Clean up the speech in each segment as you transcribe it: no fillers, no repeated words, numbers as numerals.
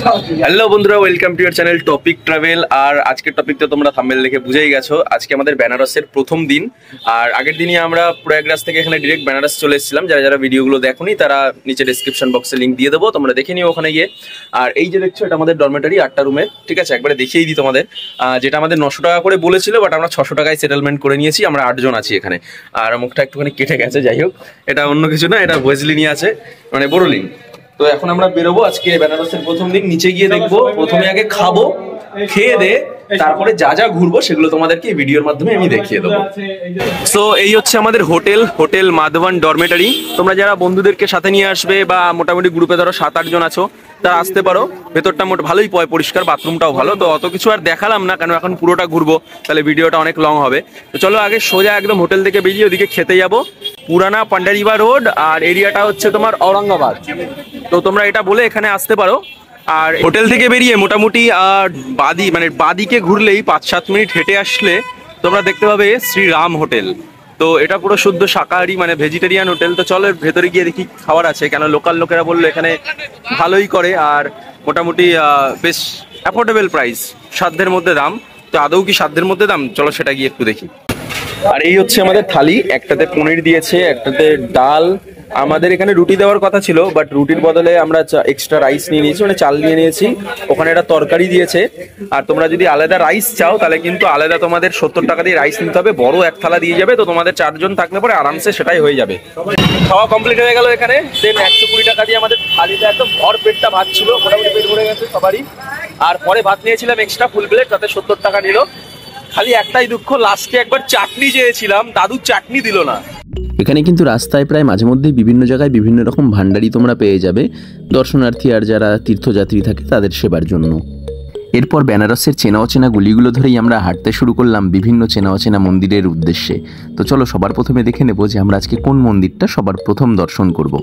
Hello বন্ধুরা, welcome to your channel topic travel. আর আজকের টপিকটা তোমরা থাম্বনেল দেখে বুঝেই গেছো। আজকে আমাদের বেনারসের প্রথম দিন। আর আগের দিনই আমরা প্রয়াগরাজ থেকে এখানে ডিরেক্ট বেনারস চলে এসেছিলাম। যারা যারা ভিডিওগুলো দেখোনি তারা নিচে ডেসক্রিপশন বক্সে লিঙ্ক দিয়ে দেবো, তোমরা দেখে নিও ওখানে গিয়ে। আর এই যে দেখছো, এটা আমাদের ডরমেটারি 8টা রুমের, ঠিক আছে? একবারে দেখিয়েই দিই তোমাদের। যেটা আমাদের 900 টাকা করে বলেছিল, বাট আমরা 600 টাকায় সেটেলমেন্ট করে নিয়েছি। আমরা 8 জন আছি এখানে। আর মুখটা একটুখানি কেটে গেছে, যাই হোক, এটা অন্য কিছু না, এটা ভয়েসলি নিয়ে আছে, মানে বোরোলিন। তো এখন আমরা বেরোবো। আজকে বেনারসের প্রথম দিন, নিচে গিয়ে দেখবো। প্রথমে আগে খাবো, খেয়ে দে তারপরে যা যা ঘুরবো সেগুলো তোমাদেরকে ভিডিওর মাধ্যমে আমি দেখিয়ে দেবো। সো এই হচ্ছে আমাদের হোটেল মাধবন ডরমেটারি। তোমরা যারা বন্ধুদেরকে সাথে নিয়ে আসবে বা মোটামুটি গ্রুপে ধরো 7-8 জন আছো, তারা আসতে পারো। ভেতরটা ভালোই পরিষ্কার, বাথরুমটাও ভালো। তো অত কিছু আর দেখালাম না, কারণ এখন পুরোটা ঘুরবো, তাহলে ভিডিওটা অনেক লং হবে। তো চলো আগে সোজা একদম হোটেল থেকে বেরিয়ে ওদিকে খেতে যাবো। পুরানা পান্ডারিবা রোড, আর এরিয়াটা হচ্ছে তোমার ঔরঙ্গাবাদ। তো তোমরা এটা বলে এখানে আসতে পারো। আর হোটেল থেকে বেরিয়ে মোটামুটি বাদিকে ঘুরলেই 5-7 মিনিট হেঁটে আসলে তোমরা দেখতে পাবে শ্রীরাম হোটেল। তো এটা পুরো শুদ্ধ শাকাহারি, মানে ভেজিটেরিয়ান হোটেল। তো চলো ভেতরে গিয়ে দেখি খাবার আছে, কেন লোকাল লোকেরা বললো এখানে ভালোই করে, আর মোটামুটি বেশ অ্যাফোর্ডেবল প্রাইস, সাধ্যের মধ্যে দাম। তো আদৌ কি সাধ্যের মধ্যে দাম? চলো সেটা গিয়ে একটু দেখি। আর এই হচ্ছে আমাদের থালি। একটাতে পনির দিয়েছে, একটাতে ডাল। আমাদের এখানে রুটি দেওয়ার কথা ছিল, বাট রুটির বদলে আমরা এক্সট্রা রাইস নিয়ে নিয়েছি, মানে চাল নিয়ে নিয়েছি। ওখানে একটা তরকারি দিয়েছে। আর তোমরা যদি আলাদা রাইস চাও, তাহলে কিন্তু আলাদা তোমাদের 70 টাকা দিয়ে রাইস নিতে হবে। বড় এক থালা দিয়ে যাবে। তো তোমাদের 4 জন থাকলে পরে আরামসে সেটাই হয়ে যাবে। খাওয়া কমপ্লিট হয়ে গেল এখানে। দেন 120 টাকা দিয়ে আমাদের থালিতে একদম ভর পেটটা ভাত ছিল, মোটামুটি পেট ভরে গেছে সবারই। আর পরে ভাত নিয়েছিলাম এক্সট্রা ফুল প্লেট, তাতে 70 টাকা নিল। খালি একটাই দুঃখ, লাস্টে একবার চাটনি চেয়েছিলাম, দাদু চাটনি দিল না। এখানে কিন্তু রাস্তায় প্রায় মাঝে মধ্যেই বিভিন্ন জায়গায় বিভিন্ন রকম ভান্ডারি তোমরা পেয়ে যাবে, দর্শনার্থী আর যারা তীর্থযাত্রী থাকে তাদের সেবার জন্য। এরপর বেনারসের চেনা অচেনা গুলিগুলো ধরেই আমরা হাঁটতে শুরু করলাম বিভিন্ন চেনা অচেনা মন্দিরের উদ্দেশ্যে। তো চলো সবার প্রথমে দেখে নেব যে আমরা আজকে কোন মন্দিরটা সবার প্রথম দর্শন করব।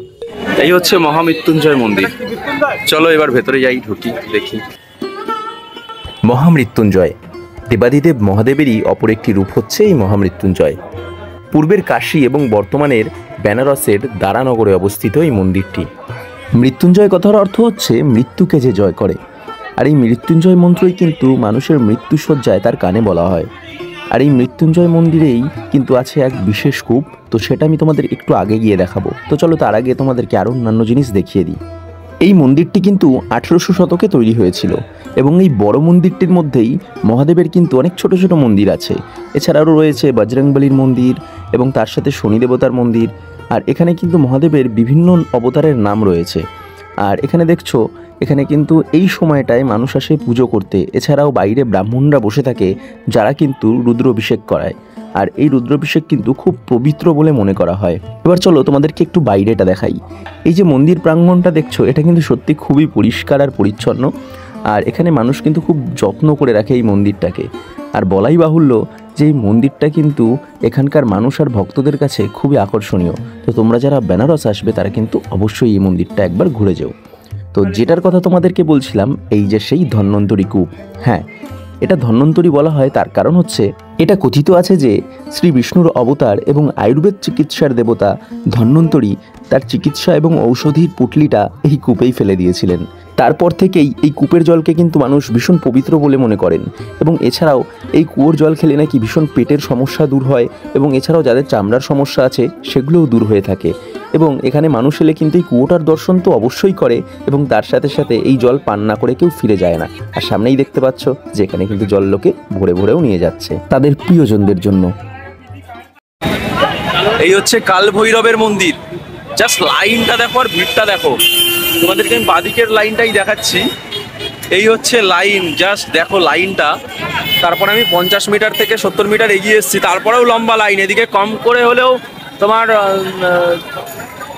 এই হচ্ছে মহামৃত্যুঞ্জয় মন্দির। চলো এবার ভেতরে যাই, ঢুকি, দেখি। মহামৃত্যুঞ্জয় দেবাদিদেব মহাদেবেরই অপর একটি রূপ হচ্ছে এই মহামৃত্যুঞ্জয়। পূর্বের কাশী এবং বর্তমানের বেনারসের দারানগরে অবস্থিত এই মন্দিরটি। মৃত্যুঞ্জয় কথার অর্থ হচ্ছে মৃত্যুকে যে জয় করে। আর এই মৃত্যুঞ্জয় মন্ত্রই কিন্তু মানুষের মৃত্যুসজ্জায় তার কানে বলা হয়। আর এই মৃত্যুঞ্জয় মন্দিরেই কিন্তু আছে এক বিশেষ কূপ। তো সেটা আমি তোমাদের একটু আগে গিয়ে দেখাবো। তো চলো তার আগে তোমাদেরকে আরও অন্যান্য জিনিস দেখিয়ে দিই। এই মন্দিরটি কিন্তু 1800 শতকে তৈরি হয়েছিল, এবং এই বড় মন্দিরটির মধ্যেই মহাদেবের কিন্তু অনেক ছোট ছোট মন্দির আছে। এছাড়াও রয়েছে বজরংবলীর মন্দির এবং তার সাথে শনি দেবতার মন্দির। আর এখানে কিন্তু মহাদেবের বিভিন্ন অবতারের নাম রয়েছে। আর এখানে দেখছো, এখানে কিন্তু এই সময়টায় মানুষ আসে পুজো করতে। এছাড়াও বাইরে ব্রাহ্মণরা বসে থাকে, যারা কিন্তু রুদ্রাভিষেক করায়। আর এই রুদ্রাভিষেক কিন্তু খুব পবিত্র বলে মনে করা হয়। এবার চলো তোমাদেরকে একটু বাইরেটা দেখাই। এই যে মন্দির প্রাঙ্গণটা দেখছো, এটা কিন্তু সত্যি খুবই পরিষ্কার আর পরিচ্ছন্ন। আর এখানে মানুষ কিন্তু খুব যত্ন করে রাখে এই মন্দিরটাকে। আর বলাই বাহুল্য যে এই মন্দিরটা কিন্তু এখানকার মানুষ আর ভক্তদের কাছে খুবই আকর্ষণীয়। তো তোমরা যারা বেনারস আসবে তারা কিন্তু অবশ্যই এই মন্দিরটা একবার ঘুরে যাও। তো যেটার কথা তোমাদেরকে বলছিলাম, এই যে সেই ধন্বন্তরী কূপ। হ্যাঁ, এটা ধন্বন্তরী বলা হয় তার কারণ হচ্ছে, এটা কথিত আছে যে শ্রী বিষ্ণুর অবতার এবং আয়ুর্বেদ চিকিৎসার দেবতা ধন্বন্তরী তার চিকিৎসা এবং ঔষধির পুটলিটা এই কূপেই ফেলে দিয়েছিলেন। তারপর থেকেই এই কূপের জলকে কিন্তু মানুষ ভীষণ পবিত্র বলে মনে করেন। এবং এছাড়াও এই কুয়োর জল খেলে নাকি ভীষণ পেটের সমস্যা দূর হয়, এবং এছাড়াও যাদের চামড়ার সমস্যা আছে সেগুলোও দূর হয়ে থাকে। এবং এখানে মানুষ এলে কিন্তু এই কুয়োটার দর্শন তো অবশ্যই করে, এবং তার সাথে সাথে এই জল পান না করে কেউ ফিরে যায় না। আর সামনেই দেখতে পাচ্ছ যে এখানে কিন্তু জল লোকে ভরে ভরেও নিয়ে যাচ্ছে তাদের প্রিয়জনদের জন্য। এই হচ্ছে কাল ভৈরবের মন্দির। জাস্ট লাইনটা দেখো আর ভিড়টা দেখো। তোমাদেরকে আমি বাদিকের লাইনটাই দেখাচ্ছি। এই হচ্ছে লাইন, জাস্ট দেখো লাইনটা। তারপর আমি 50 মিটার থেকে 70 মিটার এগিয়ে এসেছি, তারপরেও লম্বা লাইন। এদিকে কম করে হলেও তোমার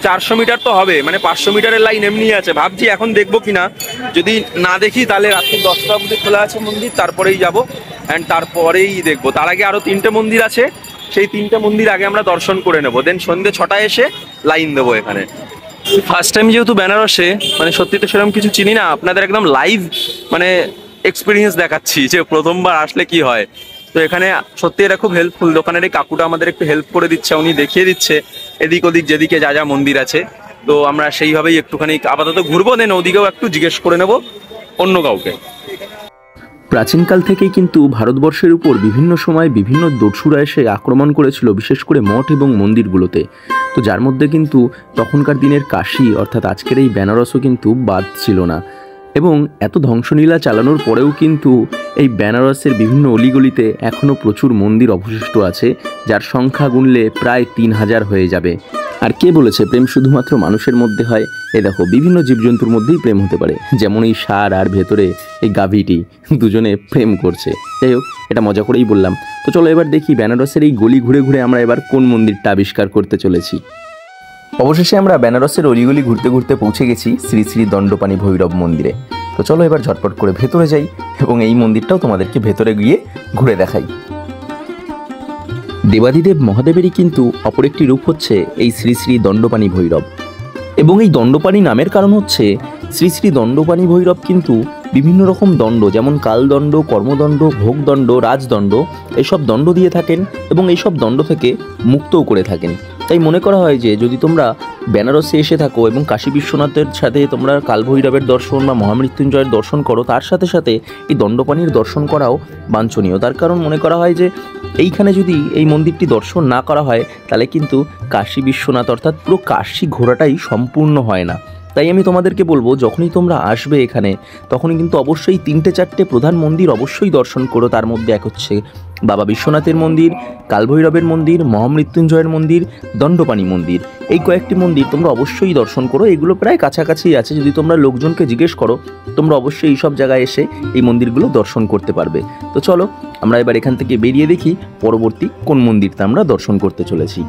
400 মিটার তো হবে, মানে 500 মিটারের লাইন এমনি আছে। ভাবছি এখন দেখবো কিনা, যদি না দেখি তাহলে রাত্রি 10টা অবধি খোলা আছে মন্দির, তারপরেই যাবো অ্যান্ড তারপরেই দেখবো। তার আগে আরও 3টে মন্দির আছে, সেই 3টে মন্দির আগে আমরা দর্শন করে নেবো। দেন সন্ধ্যে 6টায় এসে লাইন দেবো এখানে। ফার্স্ট টাইম যেহেতু বেনারসে, মানে সত্যি তো সেরকম কিছু চিনি না, আপনাদের একদম লাইভ মানে এক্সপিরিয়েন্স দেখাচ্ছি যে প্রথমবার আসলে কি হয়। তো এখানে সত্যি এরা খুব হেল্পফুল। দোকানের এই কাকুটা আমাদের একটু হেল্প করে দিচ্ছে, উনি দেখিয়ে দিচ্ছে এদিক ওদিক যেদিকে যা যা মন্দির আছে। তো আমরা সেইভাবেই একটুখানি আপাতত ঘুরবো, দেন ওদিকেও একটু জিজ্ঞেস করে নেবো অন্য কাউকে। প্রাচীনকাল থেকেই কিন্তু ভারতবর্ষের উপর বিভিন্ন সময় বিভিন্ন দস্যুরা এসে আক্রমণ করেছিল, বিশেষ করে মঠ এবং মন্দিরগুলোতে। তো যার মধ্যে কিন্তু তখনকার দিনের কাশী অর্থাৎ আজকের এই বেনারসও কিন্তু বাদ ছিল না। এবং এত ধ্বংসলীলা চালানোর পরেও কিন্তু এই বেনারসের বিভিন্ন অলিগলিতে এখনও প্রচুর মন্দির অবশিষ্ট আছে, যার সংখ্যা গুনলে প্রায় 3000 হয়ে যাবে। আর কে বলেছে প্রেম শুধুমাত্র মানুষের মধ্যে হয়? এ দেখো, বিভিন্ন জীবজন্তুর মধ্যেই প্রেম হতে পারে, যেমন এই ষাঁড় আর ভেতরে এই গাভীটি, দুজনে প্রেম করছে। যাই হোক, এটা মজা করেই বললাম। তো চলো এবার দেখি বেনারসের এই গলি ঘুরে ঘুরে আমরা এবার কোন মন্দিরটা আবিষ্কার করতে চলেছি। অবশেষে আমরা বেনারসের অলিগলি ঘুরতে ঘুরতে পৌঁছে গেছি শ্রী শ্রী দণ্ডপাণি ভৈরব মন্দিরে। তো চলো এবার ঝটপট করে ভেতরে যাই এবং এই মন্দিরটাও তোমাদেরকে ভেতরে গিয়ে ঘুরে দেখাই। দেবাদিদেব মহাদেবেরই কিন্তু অপর একটি রূপ হচ্ছে এই শ্রী শ্রী দণ্ডপাণি ভৈরব। এবং এই দণ্ডপাণি নামের কারণ হচ্ছে শ্রী শ্রী দণ্ডপাণি ভৈরব কিন্তু বিভিন্ন রকম দণ্ড, যেমন কালদণ্ড, কর্মদণ্ড, ভোগদণ্ড, রাজদণ্ড, এইসব দণ্ড দিয়ে থাকেন এবং এইসব দণ্ড থেকে মুক্তও করে থাকেন। তাই মনে করা হয় যে যদি তোমরা বেনারসে এসে থাকো এবং কাশী বিশ্বনাথের সাথে তোমরা কালভৈরবের দর্শন বা মহামৃত্যুঞ্জয়ের দর্শন করো, তার সাথে সাথে এই দণ্ডপাণির দর্শন করাও বাঞ্ছনীয়। তার কারণ মনে করা হয় যে এইখানে যদি এই মন্দিরটি দর্শন না করা হয় তাহলে কিন্তু কাশী বিশ্বনাথ অর্থাৎ পুরো কাশী ঘোরাটাই সম্পূর্ণ হয় না। তাই আমি তোমাদেরকে বলবো, যখনই তোমরা আসবে এখানে তখনই কিন্তু অবশ্যই 3-4টে প্রধান মন্দির অবশ্যই দর্শন করো। তার মধ্যে এক হচ্ছে বাবা বিশ্বনাথের মন্দির, কালভৈরবের মন্দির, মহামৃত্যুঞ্জয়ের মন্দির, দণ্ডপাণি মন্দির। এই কয়েকটি মন্দির তোমরা অবশ্যই দর্শন করো। এগুলো প্রায় কাছাকাছি আছে, যদি তোমরা লোকজনকে জিজ্ঞেস করো তোমরা অবশ্যই এই সব জায়গায় এসে এই মন্দিরগুলো দর্শন করতে পারবে। তো চলো আমরা এবার এখান থেকে বেরিয়ে দেখি পরবর্তী কোন মন্দিরটা আমরা দর্শন করতে চলেছি।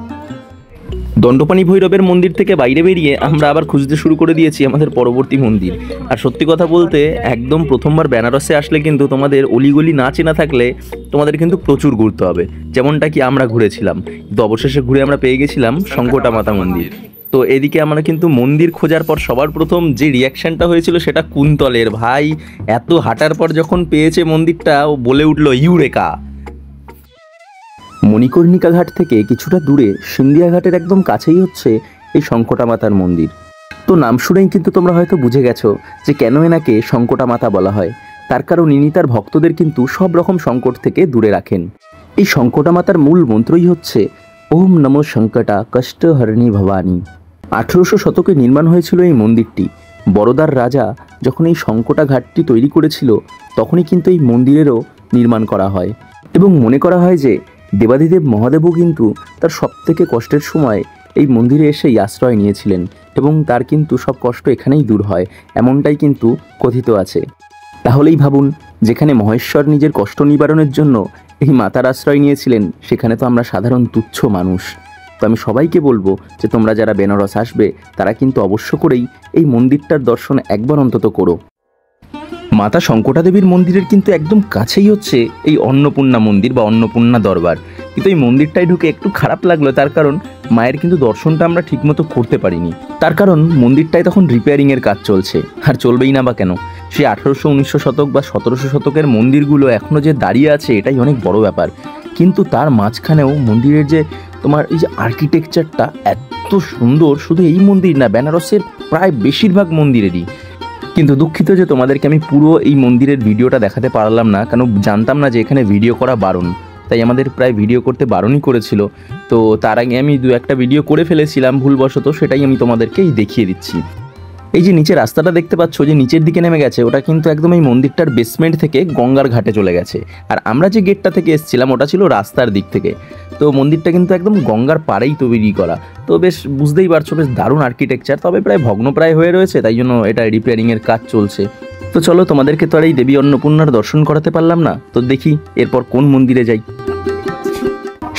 দণ্ডপাণি ভৈরবের মন্দির থেকে বাইরে বেরিয়ে আমরা আবার খুঁজতে শুরু করে দিয়েছি আমাদের পরবর্তী মন্দির। আর সত্যি কথা বলতে একদম প্রথমবার বেনারসে আসলে কিন্তু তোমাদের অলিগলি না চেনা থাকলে তোমাদের কিন্তু প্রচুর ঘুরতে হবে, যেমনটা কি আমরা ঘুরেছিলাম। তো অবশেষে ঘুরে আমরা পেয়ে গেছিলাম শঙ্কটা মাতা মন্দির। তো এদিকে আমরা কিন্তু মন্দির খোঁজার পর সবার প্রথম যে রিয়াকশনটা হয়েছিল সেটা কুন্তলের। ভাই এত হাঁটার পর যখন পেয়েছে মন্দিরটা, ও বলে উঠলো ইউরেকা। মণিকর্ণিকা ঘাট থেকে কিছুটা দূরে সিন্ধিয়া ঘাটের একদম কাছেই হচ্ছে এই শঙ্কটা মাতার মন্দির। তো নাম শুনেই কিন্তু তোমরা হয়তো বুঝে গেছো যে কেন এনাকে শঙ্কটা মাতা বলা হয়। তার কারণ ইনি তার ভক্তদের কিন্তু সব রকম সংকট থেকে দূরে রাখেন। এই শঙ্কটা মাতার মূল মন্ত্রই হচ্ছে ওম নমো শঙ্কটা কষ্ট হরণী ভবানী। 1800 শতকে নির্মাণ হয়েছিল এই মন্দিরটি। বরোদার রাজা যখন এই শঙ্কটা ঘাটটি তৈরি করেছিল তখনই কিন্তু এই মন্দিরেরও নির্মাণ করা হয়। এবং মনে করা হয় যে দেবাদিদেব মহাদেবও কিন্তু তার সবথেকে কষ্টের সময় এই মন্দিরে এসেই আশ্রয় নিয়েছিলেন এবং তার কিন্তু সব কষ্ট এখানেই দূর হয়, এমনটাই কিন্তু কথিত আছে। তাহলেই ভাবুন, যেখানে মহেশ্বর নিজের কষ্ট নিবারণের জন্য এই মাতার আশ্রয় নিয়েছিলেন, সেখানে তো আমরা সাধারণ তুচ্ছ মানুষ। তো আমি সবাইকে বলবো যে তোমরা যারা বেনারস আসবে তারা কিন্তু অবশ্য করেই এই মন্দিরটার দর্শন একবার অন্তত করো। মাতা শঙ্কটা দেবীর মন্দিরের কিন্তু একদম কাছেই হচ্ছে এই অন্নপূর্ণা মন্দির বা অন্নপূর্ণা দরবার। কিন্তু এই মন্দিরটায় ঢুকে একটু খারাপ লাগলো, তার কারণ মায়ের কিন্তু দর্শনটা আমরা ঠিকমতো করতে পারিনি। তার কারণ মন্দিরটায় তখন রিপেয়ারিংয়ের কাজ চলছে, আর চলবেই না বা কেন। সেই 1800-1900 শতক বা 1700 শতকের মন্দিরগুলো এখনও যে দাঁড়িয়ে আছে এটাই অনেক বড় ব্যাপার। কিন্তু তার মাঝখানেও মন্দিরের যে তোমার এই যে আর্কিটেকচারটা এত সুন্দর, শুধু এই মন্দির না, বেনারসের প্রায় বেশিরভাগ মন্দিরেরই। কিন্তু দুঃখিত যে তোমাদেরকে আমি পুরো এই মন্দিরের ভিডিওটা দেখাতে পারলাম না, কারণ জানতাম না যে এখানে ভিডিও করা বারণ। তাই আমাদের প্রায় ভিডিও করতে বারণই করেছিল। তো তার আগে আমি 2-1টা ভিডিও করে ফেলেছিলাম ভুলবশত, সেটাই আমি তোমাদেরকেই দেখিয়ে দিচ্ছি। এই যে নিচে রাস্তাটা দেখতে পাচ্ছ যে নিচের দিকে নেমে গেছে, ওটা কিন্তু একদম এই মন্দিরটার বেসমেন্ট থেকে গঙ্গার ঘাটে চলে গেছে। আর আমরা যে গেটটা থেকে এসেছিলাম ওটা ছিল রাস্তার দিক থেকে। তো মন্দিরটা কিন্তু একদম গঙ্গার পাড়েই তৈরি করা। তো বেশ বুঝতেই পারছো, বেশ দারুণ আর্কিটেকচার, তবে প্রায় ভগ্নপ্রায় হয়ে রয়েছে, তাই জন্য এটা রিপেয়ারিংয়ের কাজ চলছে। তো চলো, তোমাদেরকে তো আর এই দেবী অন্নপূর্ণার দর্শন করাতে পারলাম না, তো দেখি এরপর কোন মন্দিরে যাই।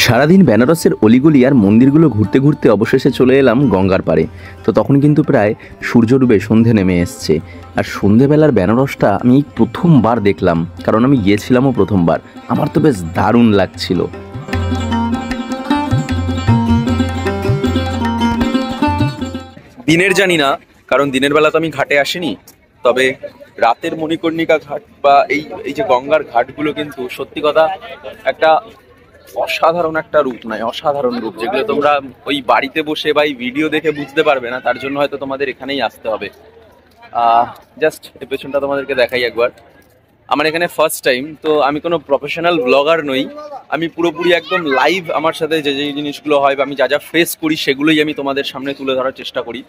সারাদিন বেনারসের অলিগলি আর মন্দিরগুলো ঘুরতে ঘুরতে অবশেষে চলে এলাম গঙ্গার পাড়ে। তো তখন কিন্তু প্রায় সূর্য ডুবে সন্ধে নেমে এসছে। আর সন্ধেবেলার বেনারসটা আমি প্রথমবার দেখলাম, কারণ আমি গিয়েছিলামও প্রথমবার। আমার তো বেশ দারুণ লাগছিল। দিনের জানি না, কারণ দিনের বেলা তো আমি ঘাটে আসিনি, তবে রাতের মণিকর্ণিকা ঘাট বা এই যে গঙ্গার ঘাটগুলো কিন্তু সত্যি কথা একটা অসাধারণ একটা রূপ নয়, অসাধারণ রূপ, যেগুলো তোমরা ওই বাড়িতে বসে বা এই ভিডিও দেখে বুঝতে পারবে না। তার জন্য হয়তো তোমাদের এখানেই আসতে হবে। জাস্ট এই পেছনটা তোমাদেরকে দেখাই একবার। আমার এখানে ফার্স্ট টাইম, তো আমি কোনো প্রফেশনাল ব্লগার নই, আমি পুরোপুরি একদম লাইভ আমার সাথে যে যে জিনিসগুলো হয় বা আমি যা যা ফেস করি সেগুলোই আমি তোমাদের সামনে তুলে ধরার চেষ্টা করি।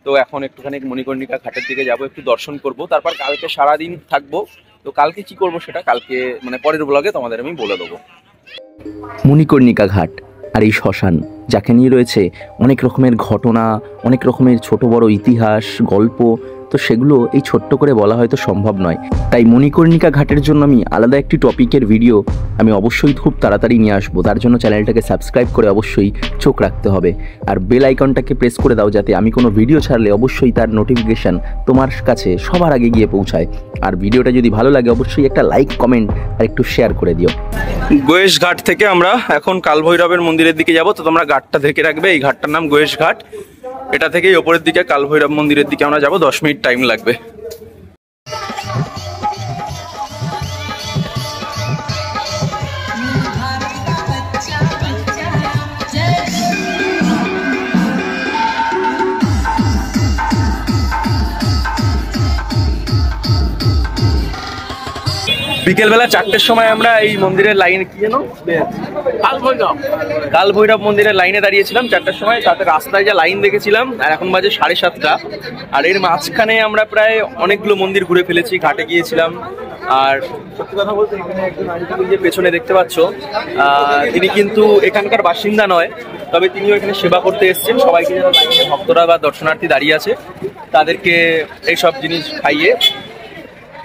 তো এখন একটুখানি মণিকর্ণিকা ঘাটের দিকে যাব, একটু দর্শন করব, তারপর কালকে সারাদিন থাকবো। তো কালকে কি করব সেটা কালকে মানে পরের ব্লগে তোমাদের আমি বলে দেবো। মণিকর্ণিকা ঘাট আর এই শ্মশান, যাকে নিয়ে রয়েছে অনেক রকমের ঘটনা, অনেক রকমের ছোট বড় ইতিহাস গল্প, তো সেগুলো এই ছোট্ট করে বলা হয়তো সম্ভব নয়। তাই মণিকর্ণিকা ঘাটের জন্য আমি আলাদা একটি টপিকের ভিডিও আমি অবশ্যই খুব তাড়াতাড়ি নিয়ে আসবো। তার জন্য চ্যানেলটাকে সাবস্ক্রাইব করে অবশ্যই চোখ রাখতে হবে, আর বেল আইকনটাকে প্রেস করে দাও যাতে আমি কোনো ভিডিও ছাড়লে অবশ্যই তার নোটিফিকেশান তোমার কাছে সবার আগে গিয়ে পৌঁছায়। আর ভিডিওটা যদি ভালো লাগে অবশ্যই একটা লাইক, কমেন্ট আর একটু শেয়ার করে দিও। গোয়েশ ঘাট থেকে আমরা এখন কালভৈরবের মন্দিরের দিকে যাব, তো তোমরা ঘাটটা দেখে রাখবে। এই ঘাটটার নাম গোয়েশ ঘাট। এটা থেকেই ওপরের দিকে কালভৈরব মন্দিরের দিকে আমরা যাব, 10 মিনিট টাইম লাগবে। বিকেলবেলা 4টের সময় আমরা এই মন্দিরের লাইনে কি যেন কালভৈরব মন্দিরের লাইনে দাঁড়িয়েছিলাম 4টার সময়। তাতে রাস্তায় যা লাইন দেখেছিলাম, আর এখন বাজে 7:30। আর এর মাঝখানে আমরা প্রায় অনেকগুলো মন্দির ঘুরে ফেলেছি, ঘাটে গিয়েছিলাম। আর সত্যি কথা বলতে এখানে একজন আন্টি যে পেছনে দেখতে পাচ্ছ, তিনি কিন্তু এখানকার বাসিন্দা নয়, তবে তিনিও এখানে সেবা করতে এসেছেন। সবাইকে যারা লাইনে ভক্তরা বা দর্শনার্থী দাঁড়িয়ে আছে তাদেরকে এইসব জিনিস খাইয়ে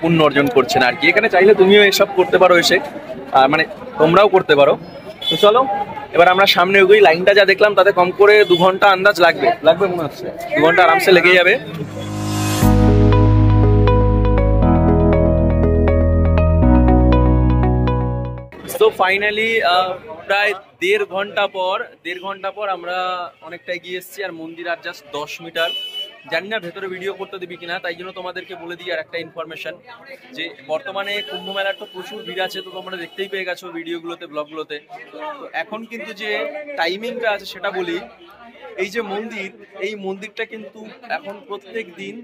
পুণ্য অর্জন করছেন আর কি। এখানে চাইলে তুমিও এসব করতে পারো এসে, মানে তোমরাও করতে পারো। তো চলো এবার আমরা সামনে ওই লাইনটা যা দেখলাম তাতে কম করে 2 ঘন্টা আন্দাজ লাগবে মনে হচ্ছে। 2 ঘন্টা আরামসে লেগে যাবে। তো ফাইনালি প্রায় 1.5 ঘন্টা পর আমরা অনেকটা এগিয়ে এসেছি। আর মন্দির আর জাস্ট 10 মিটার। জানি না ভেতরে ভিডিও করতে দিবি কিনা, তাই জন্য তোমাদেরকে বলে দিই আর একটা ইনফরমেশন, যে বর্তমানে কুম্ভ মেলার তো প্রচুর ভিড় আছে, তো তোমরা দেখতেই পেয়ে গেছো ভিডিওগুলোতে, ব্লগগুলোতে। তো এখন কিন্তু যে টাইমিংটা আছে সেটা বলি। এই যে মন্দির, এই মন্দিরটা কিন্তু এখন প্রত্যেক দিন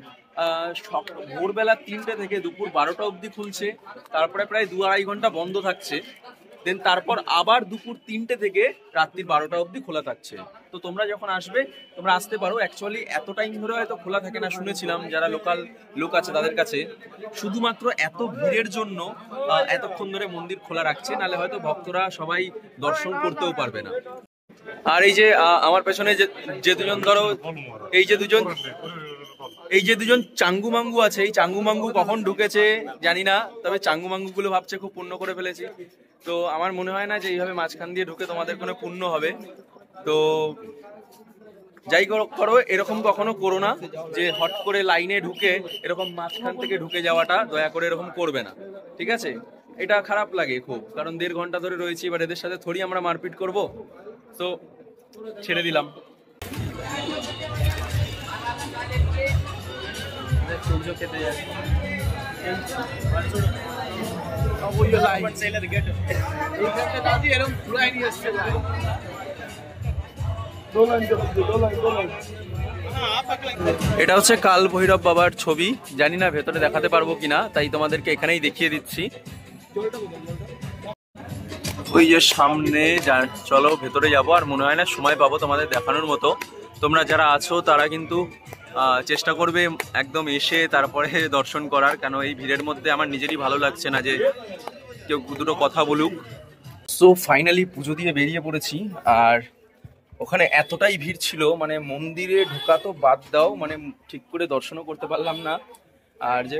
ভোরবেলা 3টে থেকে দুপুর 12টা অবধি খুলছে, তারপরে প্রায় 2-2.5 ঘন্টা বন্ধ থাকছে, দেন তারপর আবার দুপুর 3টে থেকে রাত্রি 12টা অবধি খোলা থাকছে। তো তোমরা যখন আসবে তোমরা আসতে পারো। অ্যাকচুয়ালি এত টাইম ধরে হয়তো খোলা থাকে না, শুনেছিলাম যারা লোকাল লোক আছে তাদের কাছে, শুধুমাত্র এত ভিড়ের জন্য এতক্ষণ ধরে মন্দির খোলা রাখছে, নাহলে হয়তো ভক্তরা সবাই দর্শন করতেও পারবে না। আর এই যে আমার পেছনে যে দুজন ধরো এই যে দুজন চাঙ্গু মাঙ্গু আছে, এই চাঙ্গু মাঙ্গু কখন ঢুকেছে জানি না, তবে চাঙ্গু মাঙ্গু গুলো ভাবছে খুব পুণ্য করে ফেলেছি। তো আমার মনে হয় না যে এইভাবে মাঝখান দিয়ে ঢুকে তোমাদের কোনো পুণ্য হবে। তো যাই করো, এরকম কখনো করো না যে হট করে লাইনে ঢুকে এরকম মাঝখান থেকে ঢুকে যাওয়াটা, দয়া করে এরকম করবে না, ঠিক আছে? এটা খারাপ লাগে খুব, কারণ 1.5 ঘন্টা ধরে রয়েছি, এবার এদের সাথে থোড়ি আমরা মারপিট করব। তো ছেড়ে দিলাম। সূর্য খেতে যায় এটা হচ্ছে কাল ভৈরব বাবার ছবি। জানি না ভেতরে দেখাতে পারবো কিনা, তাই তোমাদেরকে এখানেই দেখিয়ে দিচ্ছি। ওই যে সামনে, চলো ভেতরে যাবো। আর মনে হয় না সময় পাবো তোমাদের দেখানোর মতো। তোমরা যারা আছো তারা কিন্তু চেষ্টা করবে একদম এসে তারপরে দর্শন করার, কেন এই ভিড়ের মধ্যে আমার নিজেরই ভালো লাগছে না যে কেউ দুটো কথা বলুক। সো ফাইনালি পুজো দিয়ে বেরিয়ে পড়েছি। আর ওখানে এতটাই ভিড় ছিল, মানে মন্দিরে ঢোকা তো বাদ দাও, মানে ঠিক করে দর্শনও করতে পারলাম না। আর যে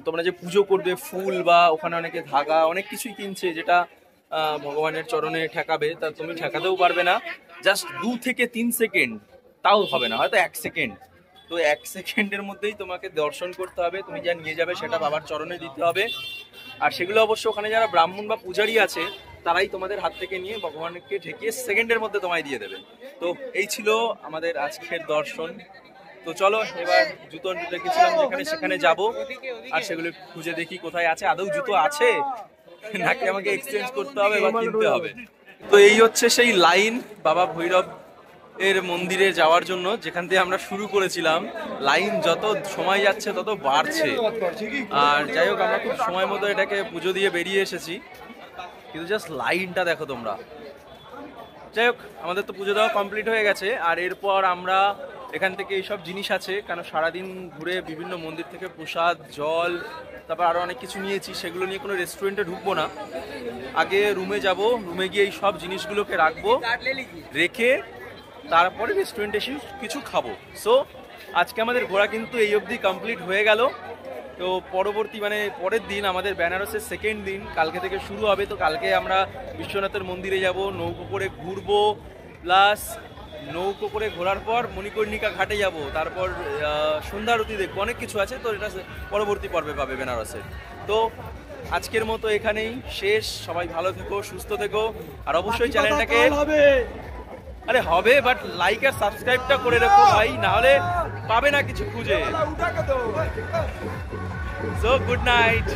তোমরা যে পুজো করবে, ফুল বা ওখানে অনেকে ধাগা অনেক কিছুই কিনছে, যেটা ভগবানের চরণে ঠেকাবে, তা তুমি ঠেকাতেও পারবে না। জাস্ট 2 থেকে 3 সেকেন্ড, তাও হবে না, হয়তো 1 সেকেন্ড। তো 1 সেকেন্ডের মধ্যেই তোমাকে দর্শন করতে হবে। তুমি যা নিয়ে যাবে সেটা বাবার চরণে দিতে হবে। আর সেগুলো অবশ্য ওখানে যারা ব্রাহ্মণ বা পূজারী আছে তারাই তোমাদের হাত থেকে নিয়ে ভগবানকে ঠেকিয়ে সেকেন্ডের মধ্যে তোমায় দিয়ে দেবে। তো এই ছিল আমাদের আজকের দর্শন। তো চলো এবার জুতো রেখেছিলাম যেখানে, সেখানে যাব আর সেগুলো খুঁজে দেখি কোথায় আছে। আদৌ জুতো আছে নাকি আমাকে এক্সচেঞ্জ করতে হবে বা কিনতে হবে। তো এই হচ্ছে সেই লাইন বাবা ভৈরব এর মন্দিরে যাওয়ার জন্য, যেখান থেকে আমরা শুরু করেছিলাম। লাইন যত সময় যাচ্ছে তত বাড়ছে। আর যাই হোক, আমরা খুব সময় মতো এটাকে পুজো দিয়ে বেরিয়ে এসেছি, কিন্তু জাস্ট লাইনটা দেখো তোমরা। যাই হোক, আমাদের তো পুজো দেওয়া কমপ্লিট হয়ে গেছে। আর এরপর আমরা এখান থেকে এইসব জিনিস আছে, কেন সারাদিন ঘুরে বিভিন্ন মন্দির থেকে প্রসাদ, জল, তারপর আরও অনেক কিছু নিয়েছি, সেগুলো নিয়ে কোনো রেস্টুরেন্টে ঢুকবো না। আগে রুমে যাব, রুমে গিয়ে এই সব জিনিসগুলোকে রাখবো, রেখে তারপরে রেস্টুরেন্টে এসে কিছু খাবো। সো আজকে আমাদের ঘোরা কিন্তু এই অবধি কমপ্লিট হয়ে গেল। তো পরবর্তী পরের দিন আমাদের বেনারসের সেকেন্ড দিন, কালকে থেকে শুরু হবে। তো কালকে আমরা বিশ্বনাথের মন্দিরে যাব, নৌকো করে ঘুরবো, প্লাস নৌকো করে ঘোরার পর মণিকর্ণিকা ঘাটে যাব, তারপর সন্ধ্যারতি দেখবো, অনেক কিছু আছে। তো এটা পরবর্তী পর্বে পাবে বেনারসের। তো আজকের মতো এখানেই শেষ। সবাই ভালো থেকো, সুস্থ থেকো, আর অবশ্যই চ্যানেলটাকে আরে হবে, বাট লাইক আর সাবস্ক্রাইবটা করে রাখো ভাই, নাহলে পাবে না কিছু খুঁজে। So good night.